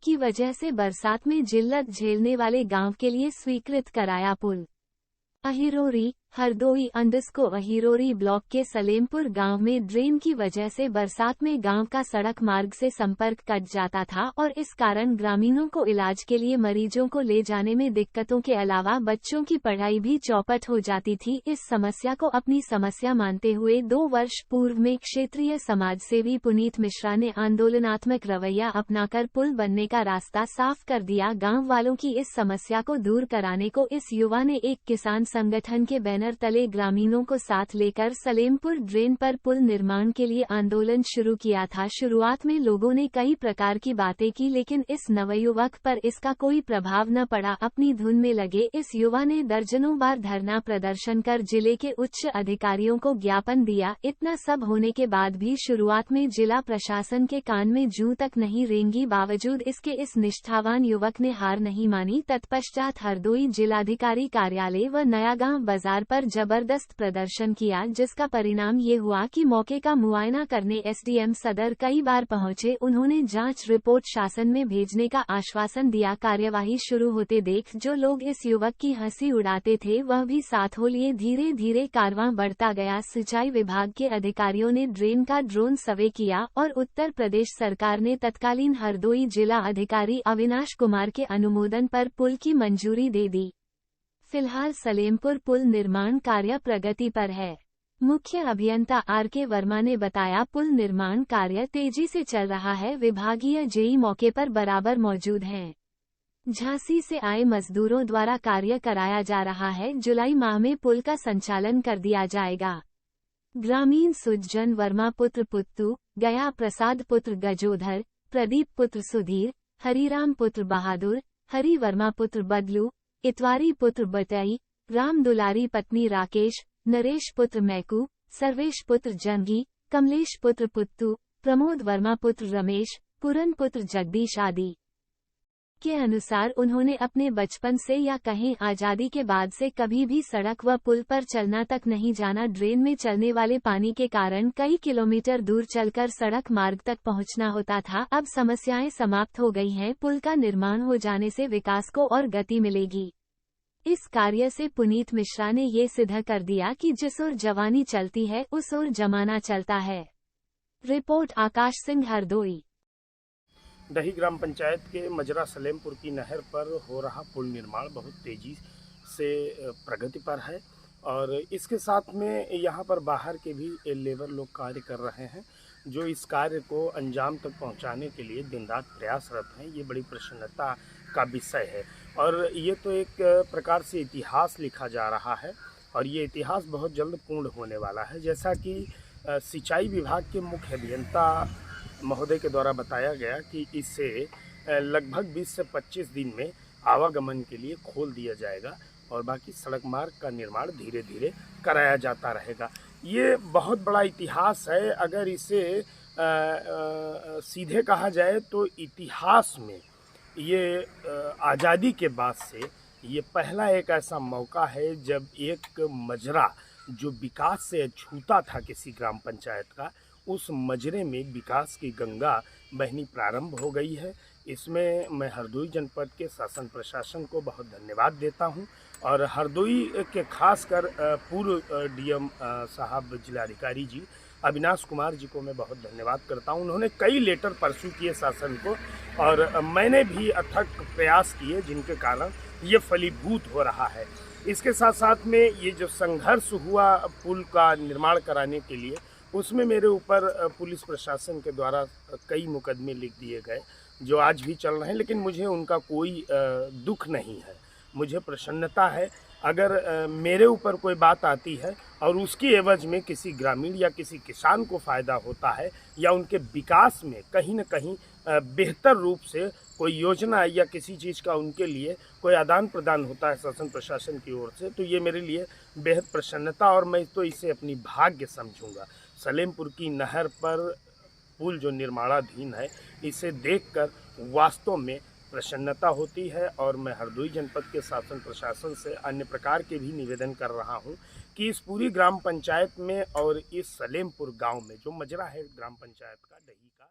की वजह से बरसात में जिल्लत झेलने वाले गांव के लिए स्वीकृत कराया पुल। अहिरोरी हरदोई अहिरोरी ब्लॉक के सलेमपुर गांव में ड्रेन की वजह से बरसात में गांव का सड़क मार्ग से संपर्क कट जाता था और इस कारण ग्रामीणों को इलाज के लिए मरीजों को ले जाने में दिक्कतों के अलावा बच्चों की पढ़ाई भी चौपट हो जाती थी। इस समस्या को अपनी समस्या मानते हुए 2 वर्ष पूर्व में क्षेत्रीय समाजसेवी पुनीत मिश्रा ने आंदोलनात्मक रवैया अपनाकर पुल बनने का रास्ता साफ कर दिया। गाँव वालों की इस समस्या को दूर कराने को इस युवा ने एक किसान संगठन के बैनर तले ग्रामीणों को साथ लेकर सलेमपुर ड्रेन पर पुल निर्माण के लिए आंदोलन शुरू किया था। शुरुआत में लोगों ने कई प्रकार की बातें की, लेकिन इस नवयुवक पर इसका कोई प्रभाव न पड़ा। अपनी धुन में लगे इस युवा ने दर्जनों बार धरना प्रदर्शन कर जिले के उच्च अधिकारियों को ज्ञापन दिया। इतना सब होने के बाद भी शुरुआत में जिला प्रशासन के कान में जूं तक नहीं रेंगी। बावजूद इसके इस निष्ठावान युवक ने हार नहीं मानी। तत्पश्चात हरदोई जिलाधिकारी कार्यालय व नयागांव बाजार पर जबरदस्त प्रदर्शन किया, जिसका परिणाम ये हुआ कि मौके का मुआयना करने एसडीएम सदर कई बार पहुंचे। उन्होंने जांच रिपोर्ट शासन में भेजने का आश्वासन दिया। कार्यवाही शुरू होते देख जो लोग इस युवक की हंसी उड़ाते थे वह भी साथ हो लिए। धीरे धीरे कारवां बढ़ता गया। सिंचाई विभाग के अधिकारियों ने ड्रेन का ड्रोन सर्वे किया और उत्तर प्रदेश सरकार ने तत्कालीन हरदोई जिला अधिकारी अविनाश कुमार के अनुमोदन पर पुल की मंजूरी दे दी। फिलहाल सलेमपुर पुल निर्माण कार्य प्रगति पर है। मुख्य अभियंता आर.के. वर्मा ने बताया, पुल निर्माण कार्य तेजी से चल रहा है। विभागीय जेई मौके पर बराबर मौजूद हैं। झांसी से आए मजदूरों द्वारा कार्य कराया जा रहा है। जुलाई माह में पुल का संचालन कर दिया जाएगा। ग्रामीण सुजन वर्मा पुत्र पुत्तू, गया प्रसाद पुत्र गजोधर, प्रदीप पुत्र सुधीर, हरिराम पुत्र बहादुर, हरि वर्मा पुत्र बदलू, इतवारी पुत्र बटई, राम दुलारी पत्नी राकेश, नरेश पुत्र मैकू, सर्वेश पुत्र जंगी, कमलेश पुत्र पुत्तू, प्रमोद वर्मा पुत्र रमेश, पुरन पुत्र जगदीश आदि के अनुसार उन्होंने अपने बचपन से या कहें आजादी के बाद से कभी भी सड़क व पुल पर चलना तक नहीं जाना। ड्रेन में चलने वाले पानी के कारण कई किलोमीटर दूर चलकर सड़क मार्ग तक पहुंचना होता था। अब समस्याएं समाप्त हो गई हैं। पुल का निर्माण हो जाने से विकास को और गति मिलेगी। इस कार्य से पुनीत मिश्रा ने ये सिद्ध कर दिया कि जिस ओर जवानी चलती है उस ओर जमाना चलता है। रिपोर्ट आकाश सिंह, हरदोई। दही ग्राम पंचायत के मजरा सलेमपुर की नहर पर हो रहा पुल निर्माण बहुत तेजी से प्रगति पर है और इसके साथ में यहाँ पर बाहर के भी लेबर लोग कार्य कर रहे हैं, जो इस कार्य को अंजाम तक पहुँचाने के लिए दिन रात प्रयासरत हैं। ये बड़ी प्रसन्नता का विषय है और ये तो एक प्रकार से इतिहास लिखा जा रहा है और ये इतिहास बहुत जल्द पूर्ण होने वाला है। जैसा कि सिंचाई विभाग के मुख्य अभियंता महोदय के द्वारा बताया गया कि इससे लगभग 20 से 25 दिन में आवागमन के लिए खोल दिया जाएगा और बाकी सड़क मार्ग का निर्माण धीरे धीरे कराया जाता रहेगा। ये बहुत बड़ा इतिहास है। अगर इसे सीधे कहा जाए तो इतिहास में ये आज़ादी के बाद से ये पहला एक ऐसा मौका है जब एक मजरा जो विकास से छूता था किसी ग्राम पंचायत का, उस मजरे में विकास की गंगा बहनी प्रारंभ हो गई है। इसमें मैं हरदोई जनपद के शासन प्रशासन को बहुत धन्यवाद देता हूं और हरदोई के खासकर पूर्व डीएम साहब जिलाधिकारी जी अविनाश कुमार जी को मैं बहुत धन्यवाद करता हूं। उन्होंने कई लेटर परसू किए शासन को और मैंने भी अथक प्रयास किए जिनके कारण ये फलीभूत हो रहा है। इसके साथ साथ में ये जो संघर्ष हुआ पुल का निर्माण कराने के लिए, उसमें मेरे ऊपर पुलिस प्रशासन के द्वारा कई मुकदमे लिख दिए गए जो आज भी चल रहे हैं, लेकिन मुझे उनका कोई दुख नहीं है। मुझे प्रसन्नता है अगर मेरे ऊपर कोई बात आती है और उसकी एवज में किसी ग्रामीण या किसी किसान को फ़ायदा होता है या उनके विकास में कहीं न कहीं बेहतर रूप से कोई योजना या किसी चीज़ का उनके लिए कोई आदान प्रदान होता है शासन प्रशासन की ओर से, तो ये मेरे लिए बेहद प्रसन्नता और मैं तो इसे अपनी भाग्य समझूंगा। सलेमपुर की नहर पर पुल जो निर्माणाधीन है, इसे देखकर वास्तव में प्रसन्नता होती है और मैं हरदोई जनपद के शासन प्रशासन से अन्य प्रकार के भी निवेदन कर रहा हूं कि इस पूरी ग्राम पंचायत में और इस सलेमपुर गांव में जो मजरा है ग्राम पंचायत का, दही का